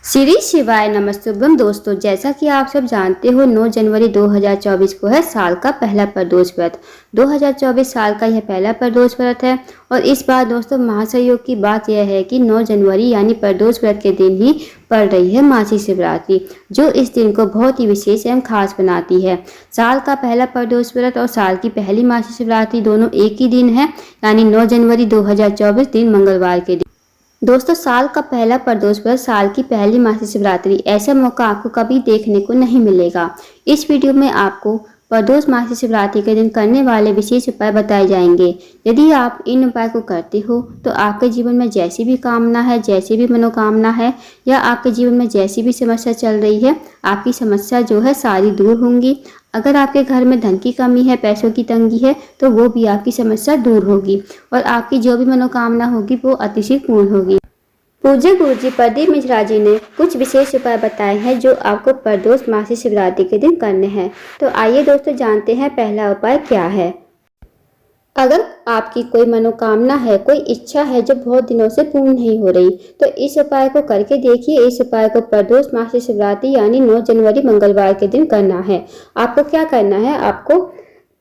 श्री शिवाय नमस्तुभ्यम दोस्तों, जैसा कि आप सब जानते हो 9 जनवरी 2024 को है साल का पहला प्रदोष व्रत। 2024 साल का यह पहला प्रदोष व्रत है और इस बार दोस्तों महासंयोग की बात यह है कि 9 जनवरी यानी प्रदोष व्रत के दिन ही पड़ रही है मासी शिवरात्रि, जो इस दिन को बहुत ही विशेष एवं खास बनाती है। साल का पहला प्रदोष व्रत और साल की पहली मासी शिवरात्रि दोनों एक ही दिन है, यानी 9 जनवरी 2024 दिन मंगलवार के दिन। दोस्तों, साल का पहला प्रदोष व्रत, साल की पहली मासी शिवरात्रि, ऐसा मौका आपको कभी देखने को नहीं मिलेगा। इस वीडियो में आपको प्रदोष मासी शिवरात्रि के दिन करने वाले विशेष उपाय बताए जाएंगे। यदि आप इन उपाय को करते हो तो आपके जीवन में जैसी भी कामना है, जैसी भी मनोकामना है, या आपके जीवन में जैसी भी समस्या चल रही है, आपकी समस्या जो है सारी दूर होंगी। अगर आपके घर में धन की कमी है, पैसों की तंगी है, तो वो भी आपकी समस्या दूर होगी और आपकी जो भी मनोकामना होगी वो अतिशय पूर्ण होगी। पूज्य गुरुजी प्रदीप मिश्रा जी ने कुछ विशेष उपाय बताए हैं जो आपको प्रदोष मासी शिवरात्रि के दिन करने हैं। तो आइए दोस्तों जानते हैं पहला उपाय क्या है। अगर आपकी कोई मनोकामना है, कोई इच्छा है जो बहुत दिनों से पूर्ण नहीं हो रही, तो इस उपाय को करके देखिए। इस उपाय को प्रदोष मासी शिवरात्रि यानी 9 जनवरी मंगलवार के दिन करना है। आपको क्या करना है, आपको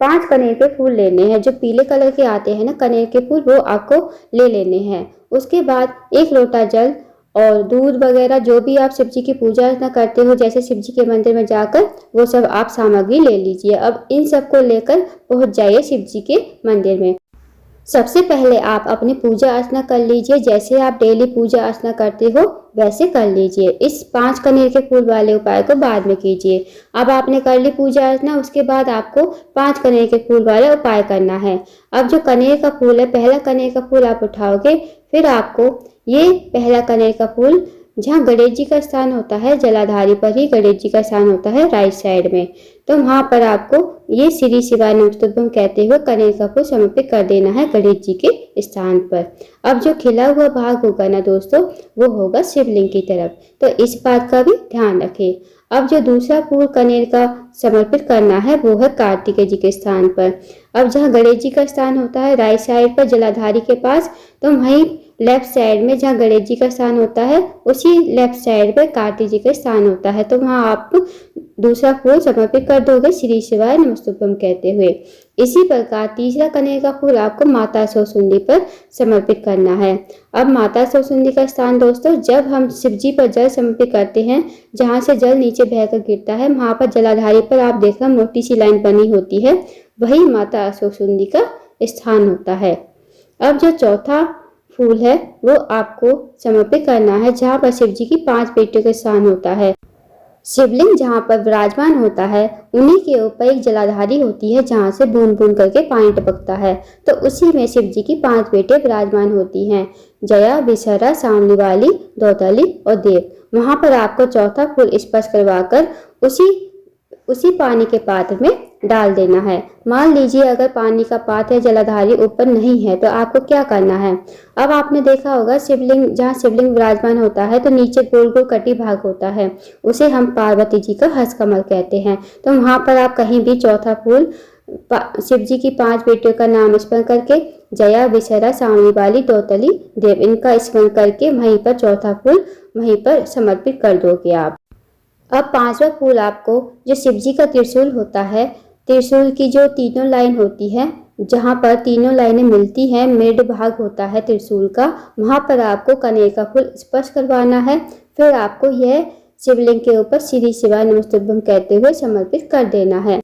5 कनेर के फूल लेने हैं, जो पीले कलर के आते हैं ना कनेर के फूल, वो आपको ले लेने हैं। उसके बाद 1 लोटा जल और दूध वगैरह जो भी आप शिव जी की पूजा अर्चना करते हो, जैसे शिव जी के मंदिर में जाकर, वो सब आप सामग्री ले लीजिए। अब इन सबको लेकर पहुंच जाइए शिव जी के मंदिर में। सबसे पहले आप अपनी पूजा अर्चना कर लीजिए, जैसे आप डेली पूजा अर्चना करते हो वैसे कर लीजिए। इस 5 कनेर के फूल वाले उपाय को बाद में कीजिए। अब आपने कर ली पूजा अर्चना, उसके बाद आपको 5 कनेर के फूल वाले उपाय करना है। अब जो कनेर का फूल है, पहला कनेर का फूल आप उठाओगे, फिर आपको ये पहला कनेर का फूल जहाँ गणेश जी का स्थान होता है, जलाधारी पर ही गणेश जी का स्थान होता है राइट साइड में, तो वहां पर आपको ये श्री शिवाय नमस्तुभ्यम कहते हुए कनेर का फूल समर्पित कर देना है गणेश जी के स्थान पर। अब जो खिला हुआ भाग होगा ना दोस्तों, वो होगा शिवलिंग की तरफ, तो इस बात का भी ध्यान रखें। अब जो दूसरा फूल कनेर का समर्पित करना है वो है कार्तिकेय जी के स्थान पर। अब जहाँ गणेश जी का स्थान होता है राइट साइड पर जलाधारी के पास, तो वहीं लेफ्ट साइड में जहाँ गणेश जी का स्थान होता है, उसी लेफ्ट साइड पर कार्तिक जी का स्थान होता है, तो वहाँ आप दूसरा फूल समर्पित कर दोगे श्री शिवाय नमस्तुभ्यम कहते हुए। इसी प्रकार तीसरा कनेर का फूल आपको माता सौसुंदी पर समर्पित करना है। अब माता सौसुंदी का स्थान दोस्तों, जब हम शिव जी पर जल समर्पित करते हैं, जहाँ से जल नीचे बहकर गिरता है, वहां पर जलाधारी पर आप देखना मोटी सी लाइन बनी होती है, वही माता सौसुंदी का स्थान होता है। अब जो चौथा फूल है वो आपको समर्पित करना है जहाँ पर शिव जी की 5 बेटियों का स्थान होता है। शिवलिंग जहाँ पर विराजमान होता है, उन्हीं के ऊपर एक जलाधारी होती है जहाँ से बूंद बूंद करके पानी टपकता है, तो उसी में शिव जी की 5 बेटे विराजमान होती हैं, जया, विषहरा, सांवली वाली, दौतली और देव। वहां पर आपको चौथा फूल स्पर्श करवाकर उसी पानी के पात्र में डाल देना है। मान लीजिए अगर पानी का पात्र या जलाधारी ऊपर नहीं है, तो आपको क्या करना है। अब आपने देखा होगा शिवलिंग, जहाँ शिवलिंग विराजमान होता है तो नीचे गोल गोल कटी भाग होता है, उसे हम पार्वती जी का हस्त कमल कहते हैं। तो वहां पर आप कहीं भी चौथा फूल शिव जी की 5 बेटियों का नाम स्मरण करके, जया, विषहरा, सांवली वाली, दौतली, देव, इनका स्मरण करके वहीं पर चौथा फूल वहीं पर समर्पित कर दोगे आप। अब 5वां फूल आपको, जो शिव जी का त्रिशूल होता है, त्रिशूल की जो तीनों लाइन होती है, जहाँ पर तीनों लाइनें मिलती हैं, मिड भाग होता है त्रिशूल का, वहाँ पर आपको कनेर का फूल स्पर्श करवाना है। फिर आपको यह शिवलिंग के ऊपर श्री शिवाय नमस्तुभ्यम कहते हुए समर्पित कर देना है।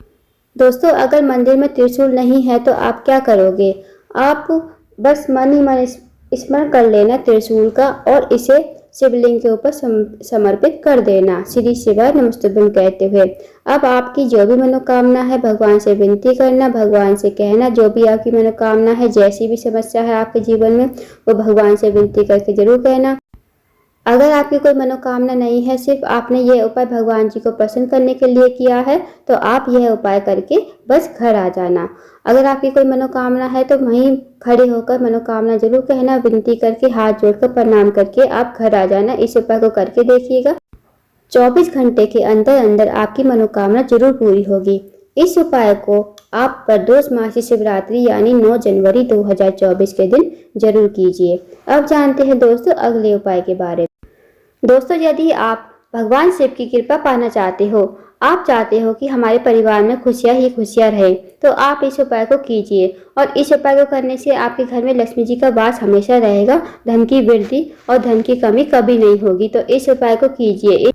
दोस्तों, अगर मंदिर में त्रिशूल नहीं है तो आप क्या करोगे, आप बस मन ही मन स्मरण कर लेना त्रिशूल का और इसे शिवलिंग के ऊपर समर्पित कर देना श्री शिवाय नमस्तुभ्यम कहते हुए। अब आपकी जो भी मनोकामना है भगवान से विनती करना, भगवान से कहना, जो भी आपकी मनोकामना है, जैसी भी समस्या है आपके जीवन में, वो भगवान से विनती करके जरूर कहना। अगर आपकी कोई मनोकामना नहीं है, सिर्फ आपने यह उपाय भगवान जी को प्रसन्न करने के लिए किया है, तो आप यह उपाय करके बस घर आ जाना। अगर आपकी कोई मनोकामना है तो वहीं खड़े होकर मनोकामना जरूर कहना, विनती करके, हाथ जोड़कर प्रणाम करके आप घर आ जाना। इस उपाय को करके देखिएगा, 24 घंटे के अंदर अंदर आपकी मनोकामना जरूर पूरी होगी। इस उपाय को आप प्रदोष मासी शिवरात्रि यानी 9 जनवरी 2024 के दिन जरूर कीजिए। अब जानते हैं दोस्तों अगले उपाय के बारे में। दोस्तों, यदि आप भगवान शिव की कृपा पाना चाहते हो, आप चाहते हो कि हमारे परिवार में खुशियाँ ही खुशियाँ रहे, तो आप इस उपाय को कीजिए। और इस उपाय को करने से आपके घर में लक्ष्मी जी का वास हमेशा रहेगा, धन की वृद्धि और धन की कमी कभी नहीं होगी। तो इस उपाय को कीजिए।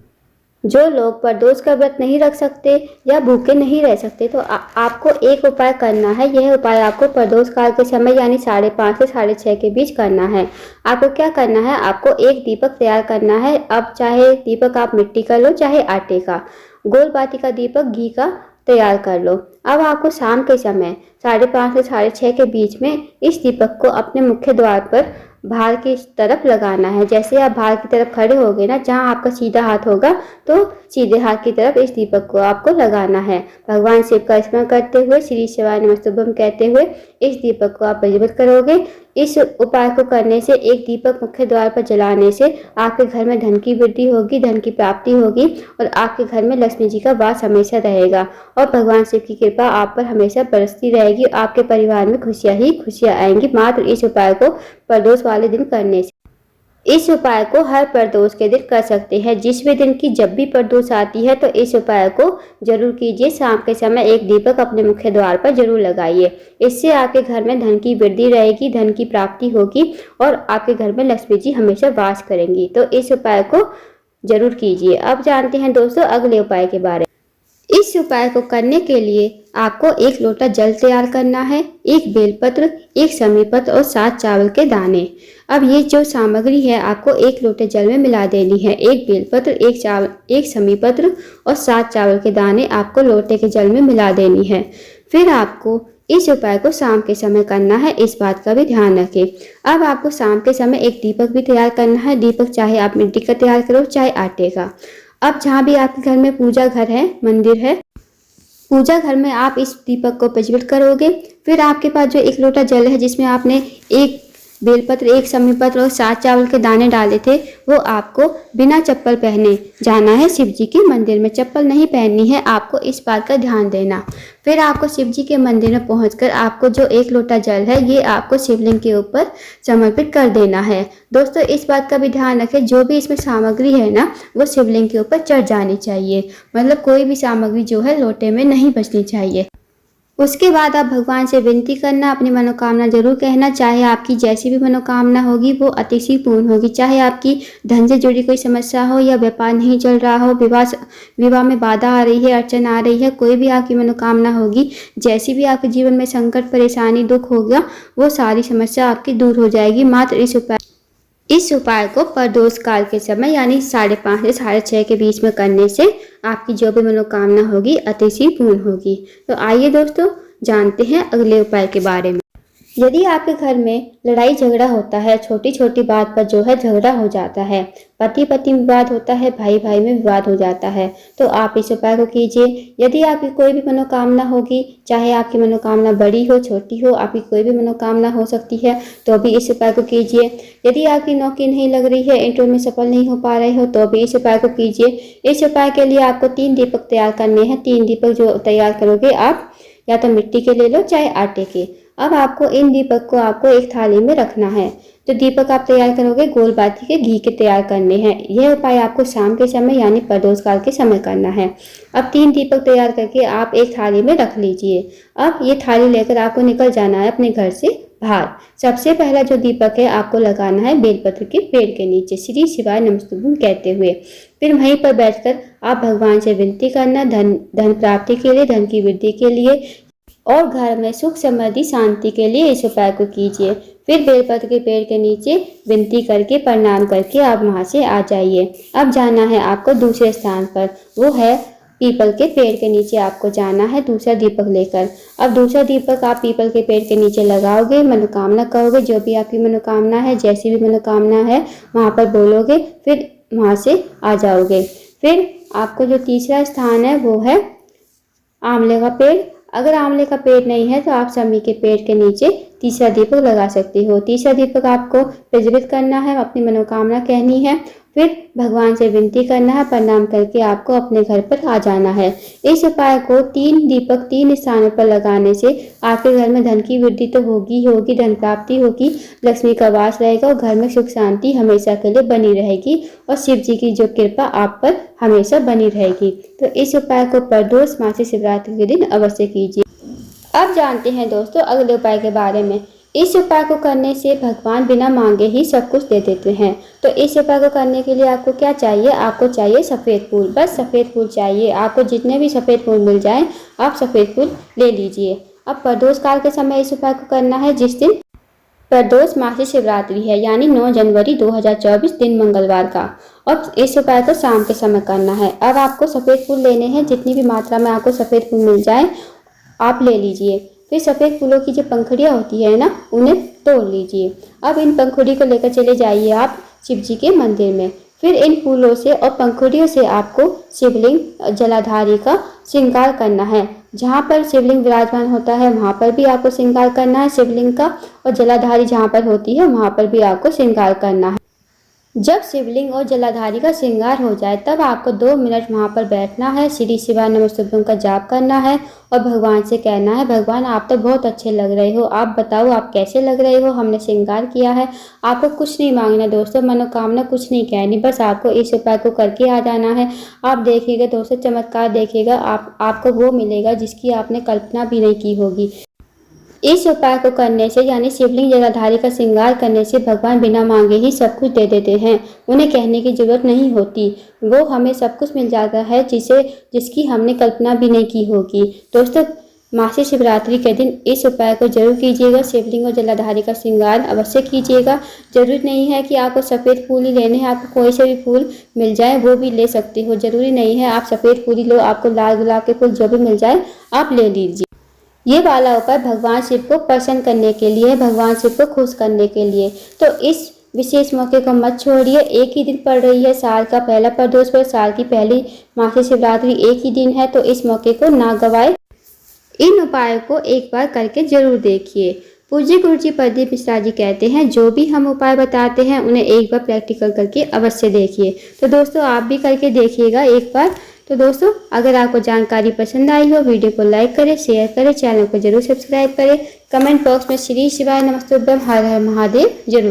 जो लोग प्रदोष का व्रत नहीं रख सकते या भूखे नहीं रह सकते, तो आपको एक उपाय करना है। यह उपाय आपको प्रदोष काल के समय यानी 5:30 से 6:30 के बीच करना है। आपको क्या करना है, आपको एक दीपक तैयार करना है। अब चाहे दीपक आप मिट्टी का लो चाहे आटे का, गोल बाती का दीपक घी का तैयार कर लो। अब आपको शाम के समय 5:30 से 6:30 के बीच में इस दीपक को अपने मुख्य द्वार पर बाहर की तरफ लगाना है। जैसे आप बाहर की तरफ खड़े होगे ना, जहाँ आपका सीधा हाथ होगा, तो सीधे हाथ की तरफ इस दीपक को आपको लगाना है। भगवान शिव का स्मरण करते हुए, श्री शिवाय नमस्तुभ्यम कहते हुए इस दीपक को आप प्रज्वलित करोगे। इस उपाय को करने से, एक दीपक मुख्य द्वार पर जलाने से आपके घर में धन की वृद्धि होगी, धन की प्राप्ति होगी और आपके घर में लक्ष्मी जी का वास हमेशा रहेगा और भगवान शिव की कृपा आप पर हमेशा बरसती रहेगी। आपके परिवार में खुशियाँ ही खुशियाँ आएंगी मात्र इस उपाय को प्रदोष वाले दिन करने से। इस उपाय को हर प्रदोष के दिन कर सकते हैं। जिस भी दिन की जब भी प्रदोष आती है, तो इस उपाय को जरूर कीजिए। शाम के समय एक दीपक अपने मुख्य द्वार पर जरूर लगाइए। इससे आपके घर में धन की वृद्धि रहेगी, धन की प्राप्ति होगी और आपके घर में लक्ष्मी जी हमेशा वास करेंगी। तो इस उपाय को जरूर कीजिए। अब जानते हैं दोस्तों अगले उपाय के बारे में। इस उपाय को करने के लिए आपको 1 लोटा जल तैयार करना है, 1 बेलपत्र, 1 समीपत्र और 7 चावल के दाने। अब ये जो सामग्री है आपको 1 लोटे जल में मिला देनी है। 1 बेलपत्र, 1 समीपत्र और 7 चावल के दाने आपको लोटे के जल में मिला देनी है। फिर आपको इस उपाय को शाम के समय करना है, इस बात का भी ध्यान रखें। अब आपको शाम के समय एक दीपक भी तैयार करना है। दीपक चाहे आप मिट्टी का तैयार करो चाहे आटे का। अब जहाँ भी आपके घर में पूजा घर है, मंदिर है, पूजा घर में आप इस दीपक को प्रज्वलित करोगे। फिर आपके पास जो 1 लोटा जल है, जिसमें आपने 1 बेलपत्र, 1 समीपत्र और 7 चावल के दाने डाले थे, वो आपको बिना चप्पल पहने जाना है शिव जी के मंदिर में। चप्पल नहीं पहननी है, आपको इस बात का ध्यान देना। फिर आपको शिव जी के मंदिर में पहुंचकर आपको जो 1 लोटा जल है, ये आपको शिवलिंग के ऊपर समर्पित कर देना है। दोस्तों, इस बात का भी ध्यान रखें, जो भी इसमें सामग्री है ना, वो शिवलिंग के ऊपर चढ़ जानी चाहिए। मतलब कोई भी सामग्री जो है लोटे में नहीं बचनी चाहिए। उसके बाद आप भगवान से विनती करना, अपनी मनोकामना जरूर कहना। चाहे आपकी जैसी भी मनोकामना होगी वो अतिशय पूर्ण होगी। चाहे आपकी धन से जुड़ी कोई समस्या हो या व्यापार नहीं चल रहा हो, विवाह में बाधा आ रही है, अड़चन आ रही है, कोई भी आपकी मनोकामना होगी, जैसी भी आपके जीवन में संकट, परेशानी, दुख होगा, वो सारी समस्या आपकी दूर हो जाएगी मात्र इस उपाय को प्रदोष काल के समय यानी 5:30 से 6:30 के बीच में करने से आपकी जो भी मनोकामना होगी अतिशय पूर्ण होगी। तो आइए दोस्तों जानते हैं अगले उपाय के बारे में। यदि आपके घर में लड़ाई झगड़ा होता है, छोटी छोटी बात पर जो है झगड़ा हो जाता है, पति पत्नी में विवाद होता है, भाई भाई में विवाद हो जाता है, तो आप इस उपाय को कीजिए। यदि आपकी कोई भी मनोकामना होगी, चाहे आपकी मनोकामना बड़ी हो छोटी हो, आपकी कोई भी मनोकामना हो सकती है, तो भी इस उपाय को कीजिए। यदि आपकी नौकरी नहीं लग रही है, इंटरव्यू में सफल नहीं हो पा रहे हो, तो भी इस उपाय को कीजिए। इस उपाय के लिए आपको 3 दीपक तैयार करने हैं। 3 दीपक जो तैयार करोगे आप, या तो मिट्टी के ले लो चाहे आटे के। अब आपको इन दीपक को आपको एक थाली में रखना है। जो दीपक आप तैयार करोगे गोल बाती के घी के तैयार करने हैं। यह उपाय आपको शाम के समय यानी प्रदोष काल के समय करना है। अब 3 दीपक तैयार करके आप एक थाली में रख लीजिए। अब ये थाली लेकर आपको निकल जाना है अपने घर से बाहर। सबसे पहला जो दीपक है आपको लगाना है बेलपत्र के पेड़ के नीचे, श्री शिवाय नमस्तुभ्यम कहते हुए। फिर वहीं पर बैठकर आप भगवान से विनती करना, धन प्राप्ति के लिए, धन की वृद्धि के लिए और घर में सुख समृद्धि शांति के लिए इस उपाय को कीजिए। फिर बेलपत्र के पेड़ के नीचे विनती करके, प्रणाम करके आप वहां से आ जाइए। अब जाना है आपको दूसरे स्थान पर, वो है पीपल के पेड़ के नीचे आपको जाना है दूसरा दीपक लेकर। अब दूसरा दीपक आप पीपल के पेड़ के नीचे लगाओगे, मनोकामना कहोगे, जो भी आपकी मनोकामना है, जैसी भी मनोकामना है वहाँ पर बोलोगे, फिर वहाँ से आ जाओगे। फिर आपको जो तीसरा स्थान है वो है आंवले का पेड़। अगर आंवले का पेड़ नहीं है तो आप समी के पेड़ के नीचे तीसरा दीपक लगा सकती हो। तीसरा दीपक आपको प्रज्वलित करना है, अपनी मनोकामना कहनी है फिर भगवान से विनती करना है, प्रणाम करके आपको अपने घर पर आ जाना है। इस उपाय को 3 दीपक 3 स्थानों पर लगाने से आपके घर में धन की वृद्धि तो होगी होगी, धन प्राप्ति होगी, लक्ष्मी का वास रहेगा और घर में सुख शांति हमेशा के लिए बनी रहेगी और शिव जी की जो कृपा आप पर हमेशा बनी रहेगी। तो इस उपाय को प्रदोष मासिक शिवरात्रि के दिन अवश्य कीजिए। अब जानते हैं दोस्तों अगले उपाय के बारे में। इस उपाय को करने से भगवान बिना मांगे ही सब कुछ दे देते हैं। तो इस उपाय को करने के लिए आपको क्या चाहिए, आपको चाहिए सफ़ेद फूल। बस सफ़ेद फूल चाहिए आपको, जितने भी सफ़ेद फूल मिल जाएं आप सफ़ेद फूल ले लीजिए। अब प्रदोष काल के समय इस उपाय को करना है, जिस दिन प्रदोष मासिक शिवरात्रि है, यानी 9 जनवरी 2024 दिन मंगलवार का। अब इस उपाय को शाम के समय करना है। अब आपको सफ़ेद फूल लेने हैं, जितनी भी मात्रा में आपको सफ़ेद फूल मिल जाए आप ले लीजिए। फिर सफ़ेद फूलों की जो पंखुड़ियाँ होती है ना, उन्हें तोड़ लीजिए। अब इन पंखुड़ी को लेकर चले जाइए आप शिव जी के मंदिर में। फिर इन फूलों से और पंखुड़ियों से आपको शिवलिंग जलाधारी का श्रृंगार करना है। जहाँ पर शिवलिंग विराजमान होता है वहाँ पर भी आपको श्रृंगार करना है शिवलिंग का, और जलाधारी जहाँ पर होती है वहाँ पर भी आपको श्रृंगार करना है। जब शिवलिंग और जलाधारी का श्रृंगार हो जाए तब आपको 2 मिनट वहाँ पर बैठना है, श्री शिवाय नमस्तुभ्यम का जाप करना है और भगवान से कहना है, भगवान आप तो बहुत अच्छे लग रहे हो, आप बताओ आप कैसे लग रहे हो, हमने श्रृंगार किया है। आपको कुछ नहीं मांगना दोस्तों, मनोकामना कुछ नहीं कहनी, बस आपको इस उपाय को करके आ जाना है। आप देखिएगा दोस्तों, चमत्कार देखिएगा, आपको वो मिलेगा जिसकी आपने कल्पना भी नहीं की होगी। इस उपाय को करने से यानी शिवलिंग जलाधारी का श्रृंगार करने से भगवान बिना मांगे ही सब कुछ दे देते हैं। उन्हें कहने की जरूरत नहीं होती, वो हमें सब कुछ मिल जाता है जिसकी हमने कल्पना भी नहीं की होगी। दोस्तों मासिक शिवरात्रि के दिन इस उपाय को जरूर कीजिएगा। शिवलिंग और जलाधारी का श्रृंगार अवश्य कीजिएगा। जरूरी नहीं है कि आपको सफ़ेद फूल ही लेने हैं, आपको कोई से भी फूल मिल जाए वो भी ले सकते हो। जरूरी नहीं है आप सफ़ेद फूल ही लो, आपको लाल गुलाब के फूल जो भी मिल जाए आप ले लीजिए। ये वाला उपाय भगवान शिव को प्रसन्न करने के लिए, भगवान शिव को खुश करने के लिए। तो इस विशेष मौके को मत छोड़िए। एक ही दिन पड़ रही है, साल का पहला प्रदोष पर, साल की पहली मासिक शिवरात्रि एक ही दिन है, तो इस मौके को ना गवाए। इन उपायों को एक बार करके जरूर देखिए। पूज्य गुरु जी प्रदीप मिश्रा जी कहते हैं, जो भी हम उपाय बताते हैं उन्हें एक बार प्रैक्टिकल करके अवश्य देखिए। तो दोस्तों आप भी करके देखिएगा एक बार। तो दोस्तों अगर आपको जानकारी पसंद आई हो, वीडियो को लाइक करें, शेयर करें, चैनल को जरूर सब्सक्राइब करें, कमेंट बॉक्स में श्री शिवाय नमस्तुभ्यम हर हर महादेव जरूर